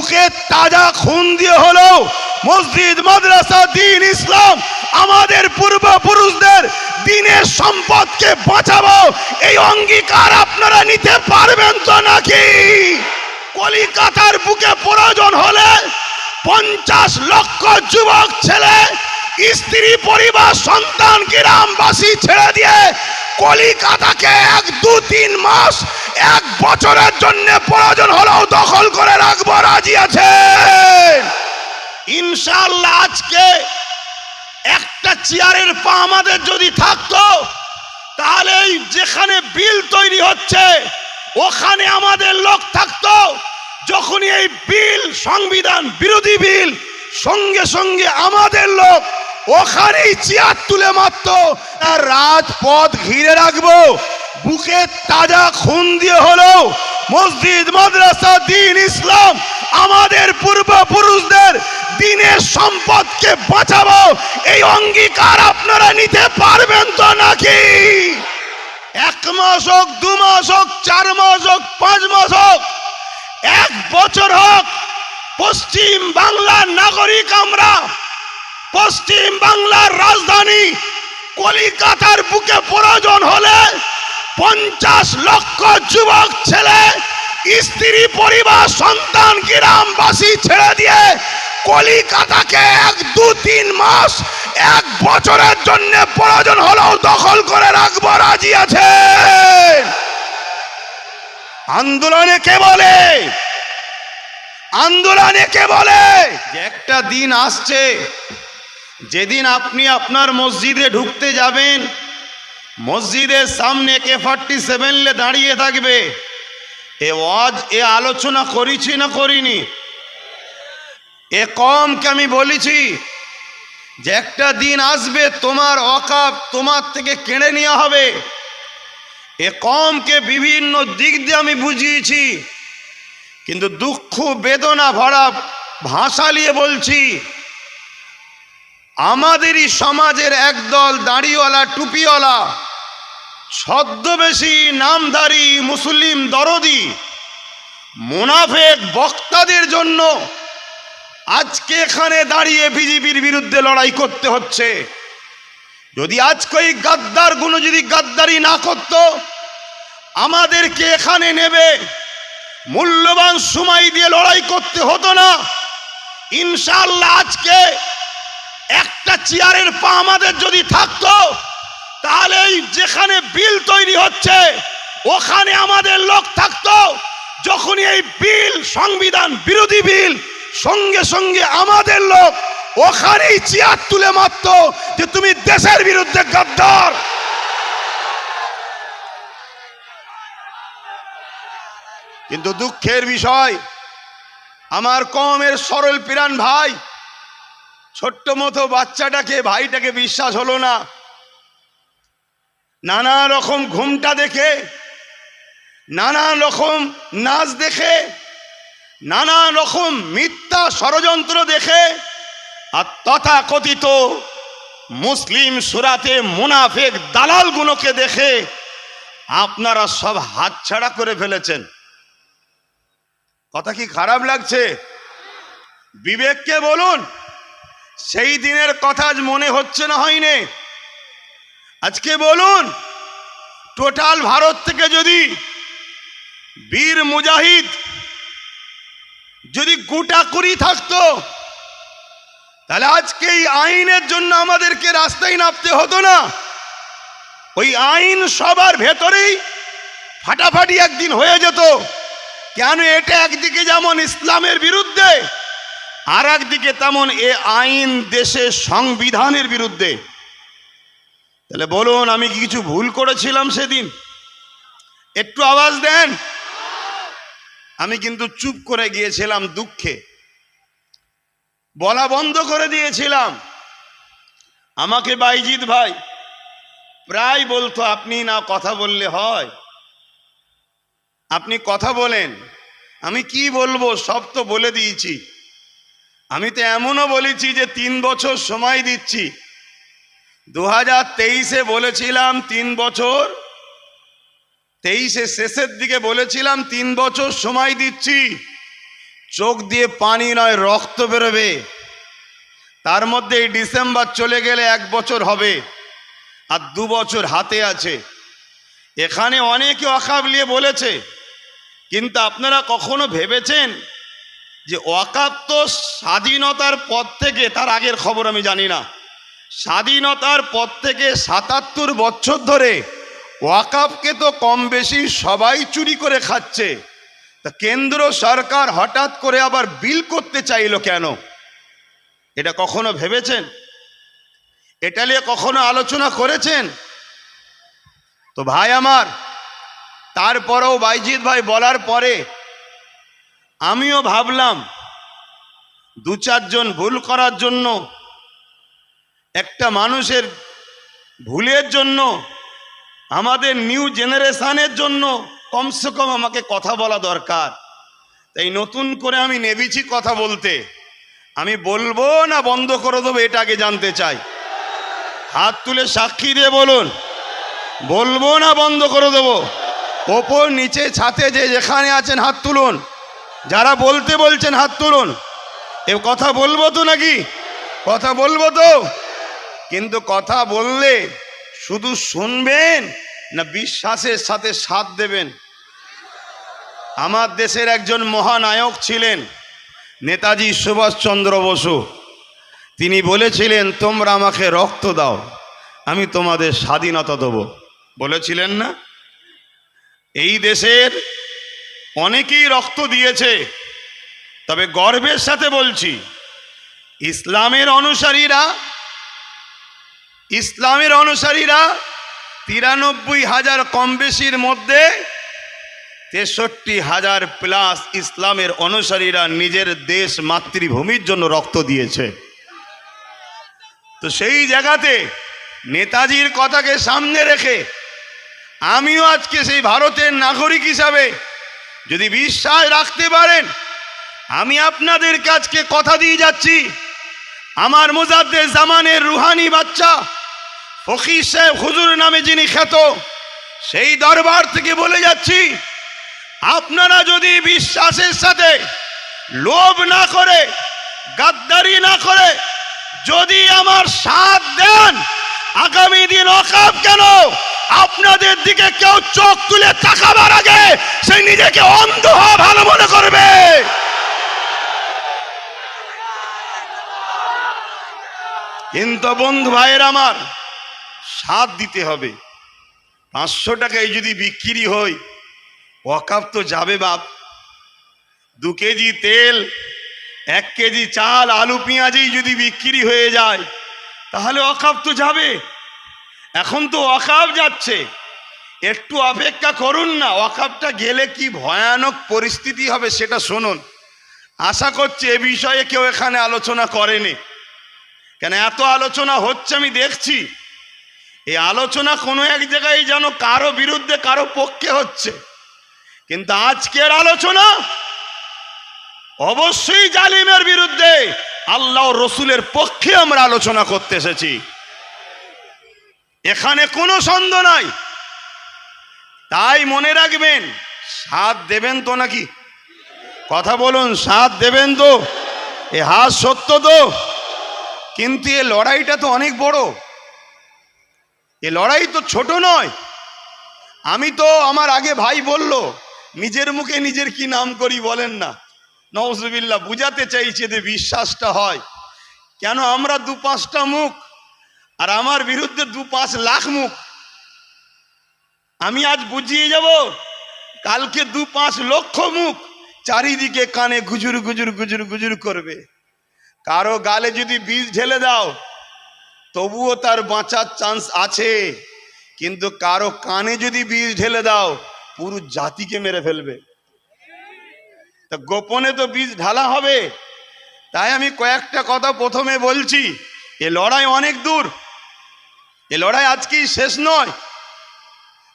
বুকে তাজা খুন দিয়ে হলো মসজিদ মাদ্রাসা দ্বীন ইসলাম আমাদের পূর্বপুরুষদের দ্বীনের সম্পদকে বাঁচাবো, এই অঙ্গীকার আপনারা নিতে পারবেন তো নাকি? কলিকাতার বুকে প্রয়োজন হলে 50 লক্ষ যুবক ছেলে, স্ত্রী, পরিবার, সন্তান, গ্রামবাসী ছেড়ে দিয়ে কলিকাতাকে 1-2-3 মাস 1 বছরের জন্য প্রয়োজন হলেও দখল করে রাখবো, রাজি আছেন? ইনশাআল্লাহ আজকে একটা চেয়ারের পা আমাদের যদি থাকতো, তাহলে যেখানে বিল তৈরি হচ্ছে ওখানে আমাদের লোক থাকতো। যখনই এই বিল সংবিধান বিরোধী বিল, সঙ্গে সঙ্গে আমাদের লোক ওখানেই চেয়ার তুলে মারত। রাজপথ ঘিরে রাখবো, বুকে তাজা খুন দিয়ে হলো মসজিদ মাদ্রাসা দ্বীন ইসলাম আমাদের পূর্বপুরুষদের দ্বীনের সম্পদকে বাঁচাবো, এই অঙ্গীকার আপনারা নিতে পারবেন তো নাকি? 1 মাস হোক, 2 মাস হোক, 4 মাস হোক, 5 মাস হোক, 1 বছর হোক, পশ্চিম বাংলার নাগরিক আমরা, পশ্চিম বাংলার রাজধানী কলিকাতার বুকে প্রয়োজন হলে 50 লক্ষ যুবক ছেলে, স্ত্রী, পরিবার, সন্তান, গ্রামবাসী ছেড়ে দিয়ে কলিকাতাকে 1-2-3 মাস 1 বছরের জন্য প্রয়োজন হলেও দখল করে রাখবো, রাজি আছে? আন্দোলনে কে বলে, আন্দোলনে কে বলে যে একটা দিন আসছে যেদিন আপনি আপনার মসজিদে ঢুকতে যাবেন, মসজিদের সামনে AK-47 দাঁড়িয়ে থাকবে। এ ওয়াজ, এ আলোচনা করেছি না করিনি? এ কমকে আমি বলেছি যে একটা দিন আসবে তোমার ওয়াকাফ তোমার থেকে কেড়ে নেওয়া হবে। এ কমকে বিভিন্ন দিক দিয়ে আমি বুঝিয়েছি, কিন্তু দুঃখ বেদনা ভরা ভাষা নিয়ে বলছি, আমাদেরই সমাজের একদল দাড়িওয়ালা, টুপিওয়ালা, ছদ্মবেশী নামধারী মুসলিম দরদি মুনাফেক বক্তাদের জন্য আজকে এখানে দাঁড়িয়ে বিজেপির বিরুদ্ধে লড়াই করতে হচ্ছে। যদি আজকে এই গাদ্দার গুলো যদি গাদ্দারি না করত, আমাদেরকে এখানে নেবে মূল্যবান সময় দিয়ে লড়াই করতে হতো না। ইনশাআল্লাহ আজকে একটা চেয়ারের পা আমাদের যদি থাকতো, তাহলে যেখানে বিল তৈরি হচ্ছে ওখানে আমাদের লোক থাকতো। যখনই এই বিল সংবিধান বিরোধী বিল, সঙ্গে সঙ্গে আমাদের লোক ওখানেই চেয়ার তুলে মারত যে তুমি দেশের বিরুদ্ধে গাদ্দার। কিন্তু দুঃখের বিষয়, আমার কওমের সরল প্রাণ ভাই, ছোট্ট মতো বাচ্চাটাকে, ভাইটাকে বিশ্বাস হলো না। নানা রকম ঘুমটা দেখে, নানা রকম নাচ দেখে, নানা রকম মিথ্যা ষড়যন্ত্র দেখে, আর তথাকথিত মুসলিম সুরাতে মুনাফেক দালালগুলোকে দেখে আপনারা সব হাতছাড়া করে ফেলেছেন। কথা কি খারাপ লাগছে? বিবেককে বলুন, সেই দিনের কথা আজ মনে হচ্ছে না? হয়নি? আজকে বলুন, টোটাল ভারত থেকে যদি বীর মুজাহিদ যদি গোটা কুড়ি থাকতো, তাহলে আজকে এই আইনের জন্য আমাদেরকে রাস্তায় নামতে হতো না। ওই আইন সবার ভেতরেই ফাটাফাটি একদিন হয়ে যেত। কেন? এটা একদিকে যেমন ইসলামের বিরুদ্ধে, আর একদিকে তেমন এ আইন দেশের সংবিধানের বিরুদ্ধে। তাহলে বলুন, আমি কি কিছু ভুল করেছিলাম সেদিন? একটু আওয়াজ দেন। আমি কিন্তু চুপ করে গিয়েছিলাম, দুঃখে বলা বন্ধ করে দিয়েছিলাম। আমাকে বাইজিৎ ভাই প্রায় বলতো, আপনি না কথা বললে হয়, আপনি কথা বলেন। আমি কি বলবো, সব তো বলে দিয়েছি। আমি তো এমনও বলেছি যে 3 বছর সময় দিচ্ছি। 2023-এ বলেছিলাম 3 বছর, 23-এ শেষের দিকে বলেছিলাম 3 বছর সময় দিচ্ছি। চোখ দিয়ে পানি নয় রক্ত বেরোবে। তার মধ্যে এই ডিসেম্বর চলে গেলে 1 বছর হবে, আর 2 বছর হাতে আছে। এখানে অনেকে ওয়াকাফ নিয়ে বলেছে, কিন্তু আপনারা কখনো ভেবেছেন যে ওয়াকাফ তো স্বাধীনতার পর থেকে, তার আগের খবর আমি জানি না, স্বাধীনতার পর থেকে 77 বছর ধরে ওয়াকাফকে তো কম বেশি সবাই চুরি করে খাচ্ছে। তা কেন্দ্র সরকার হঠাৎ করে আবার বিল করতে চাইলো কেন? এটা কখনো ভেবেছেন? এটা নিয়ে কখনো আলোচনা করেছেন? তো ভাই আমার, তারপরেও বাইজিৎ ভাই বলার পরে আমিও ভাবলাম 2-4 জন ভুল করার জন্য, একটা মানুষের ভুলের জন্য, আমাদের নিউ জেনারেশনের জন্য কমসে কম আমাকে কথা বলা দরকার। তাই নতুন করে আমি নেমেছি কথা বলতে। আমি বলবো না বন্ধ করে দেবো, এটা আগে জানতে চাই। হাত তুলে সাক্ষী দিয়ে বলুন, বলবো না বন্ধ করে দেবো? ওপর নিচে ছাতে যে যেখানে আছেন হাত তুলুন, যারা বলতে বলছেন হাত তুলুন। এ কথা বলবো তো নাকি? কথা বলবো তো, কিন্তু কথা বললে শুধু শুনবেন না বিশ্বাসের সাথে সাথ দেবেন? আমার দেশের একজন মহানায়ক ছিলেন নেতাজি সুভাষচন্দ্র বসু। তিনি বলেছিলেন, তোমরা আমাকে রক্ত দাও, আমি তোমাদের স্বাধীনতা দেব। বলেছিলেন না? এই দেশের অনেকেই রক্ত দিয়েছে, তবে গর্বের সাথে বলছি, ইসলামের অনুসারীরা 93,000 কম বেশির মধ্যে 63,000 প্লাস ইসলামের অনুসারীরা নিজের দেশ মাতৃভূমির জন্য রক্ত দিয়েছে। তো সেই জায়গাতে নেতাজির কথাকে সামনে রেখে আমিও আজকে সেই ভারতের নাগরিক হিসাবে যদি বিশ্বাস রাখতে পারেন, আমি আপনাদের কাছকে কথা দিয়ে যাচ্ছি, আমার মুজাদ্দেদ জামানের রুহানি বাচ্চা ফকির সাহেব হুজুর নামে যিনি খ্যাত, সেই দরবার থেকে বলে যাচ্ছি, আপনারা যদি বিশ্বাসের সাথে লোভ না করে, গাদ্দারি না করে যদি আমার সাথ দেন, আগামী দিন ওয়াকাফ কেন আপনাদের দিকে কেউ চোখ তুলে তাকাবার আগে সে নিজেকে অন্ধ হওয়া ভালো মনে করবে। কিন্তু বন্ধু ভাইয়ের আমার, সাথ দিতে হবে। 500 টাকায় যদি বিক্রি হয়, ওয়াকাফ তো যাবে বাপ। 2 কেজি তেল, 1 কেজি চাল, আলু পেঁয়াজই যদি বিক্রি হয়ে যায়, তাহলে ওয়াকাফ তো যাবে। এখন তো ওয়াকাফ যাচ্ছে, একটু অপেক্ষা করুন না, ওয়াকাফটা গেলে কি ভয়ানক পরিস্থিতি হবে সেটা শুনুন। আশা করছি এ বিষয়ে কেউ এখানে আলোচনা করেনি, কেন এত আলোচনা হচ্ছে আমি দেখছি। এই আলোচনা কোনো এক জায়গায় যেন কারো বিরুদ্ধে কারো পক্ষে হচ্ছে, কিন্তু আজকের আলোচনা অবশ্যই জালিমের বিরুদ্ধে, আল্লাহ ও রসুলের পক্ষে আমরা আলোচনা করতে এসেছি, এখানে কোনো সন্দেহ নাই। তাই মনে রাখবেন, সাথ দেবেন তো নাকি? কথা বলুন, সাথ দেবেন তো? এ হাত সত্য তো? কিন্তু এ লড়াইটা তো অনেক বড়, এ লড়াই তো ছোট নয়। আমি তো, আমার আগে ভাই বলল, নিজের মুখে নিজের কি নাম করি বলেন না, নওজুবিল্লাহ, বুঝাতে চাইছে যে বিশ্বাসটা হয়। কেন আমরা 2-5টা মুখ, আর আমার বিরুদ্ধে 2-5 লাখ মুখ। আমি আজ বুঝিয়ে যাব, কালকে 2-5 লক্ষ মুখ চারিদিকে কানে গুজুর গুজুর গুজুর গুজুর করবে। কারো গালে যদি বিষ ঢেলে দাও তবুও তার বাঁচার চান্স আছে, কিন্তু কারো কানে যদি বিষ ঢেলে দাও পুরো জাতিকে মেরে ফেলবে। তা গোপনে তো বিষ ঢালা হবে। তাই আমি কয়েকটা কথা প্রথমে বলছি, এ লড়াই অনেক দূর, এ লড়াই আজকেই শেষ নয়।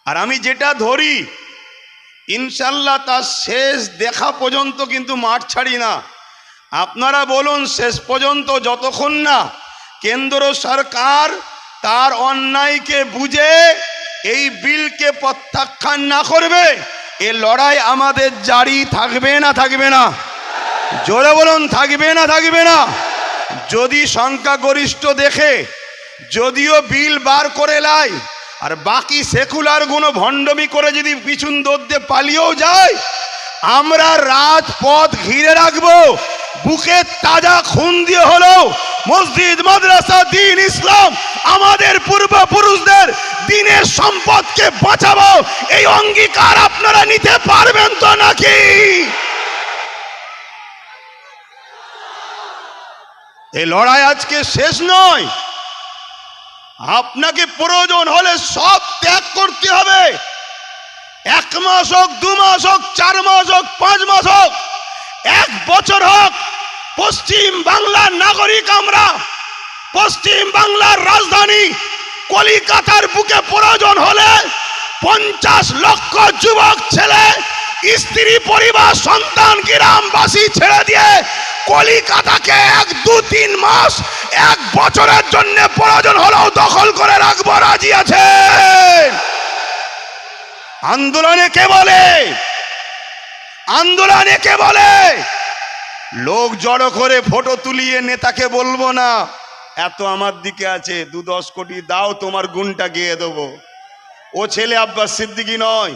আর আমি যেটা ধরি, ইনশাল্লাহ তার শেষ দেখা পর্যন্ত কিন্তু মাঠ ছাড়ি না। আপনারা বলুন, শেষ পর্যন্ত যতক্ষণ না কেন্দ্র সরকার তার অন্যায়কে বুঝে এই বিলকে প্রত্যাখ্যান না করবে, এ লড়াই আমাদের জারি থাকবে না, থাকবে না? জোরে বলুন থাকবে না থাকবে না? যদি সংখ্যাগরিষ্ঠ দেখে যদিও বিল বার করে লাই, আর বাকি সেকুলার গুলো ভণ্ডমি করে যদি পিছন দৌড়তে পালিয়েও যায়, আমরা রাজপথ ঘিরে রাখবো। বুকে তাজা খুন দিয়ে হলো মসজিদ মাদ্রাসা দ্বীন ইসলাম আমাদের পূর্বপুরুষদের দ্বীনের সম্পদকে বাঁচাবো। এই অঙ্গীকার আপনারা নিতে পারবেন তো নাকি? এই লড়াই আজকে শেষ নয়। আপনাকে প্রয়োজন হলে সব ত্যাগ করতে হবে। 1 মাস হোক, 2 মাস হোক, 4 মাস হোক, 5 মাস হোক, 1 বছর হোক। পশ্চিম বাংলার নাগরিক আমরা। পশ্চিম বাংলার রাজধানী কলিকাতার বুকে প্রয়োজন হলে 50 লক্ষ যুবক ছেলে, স্ত্রী, পরিবার, সন্তান, গ্রামবাসী ছেড়ে দিয়ে কলিকাতাকে 1, 2, 3 মাস, 1 বছরের জন্য প্রয়োজন হলেও দখল করে রাখবো। রাজি আছেন? আন্দোলনে কে বলে? আন্দোলনে কে বলে? লোক জড়ো করে ফটো তুলিয়ে নেতাকে বলবো না এত আমার দিকে আছে, 2-10 কোটি দাও, তোমার গুণটা গিয়ে দেবো। ও ছেলে আব্বাস সিদ্দিকী নয়।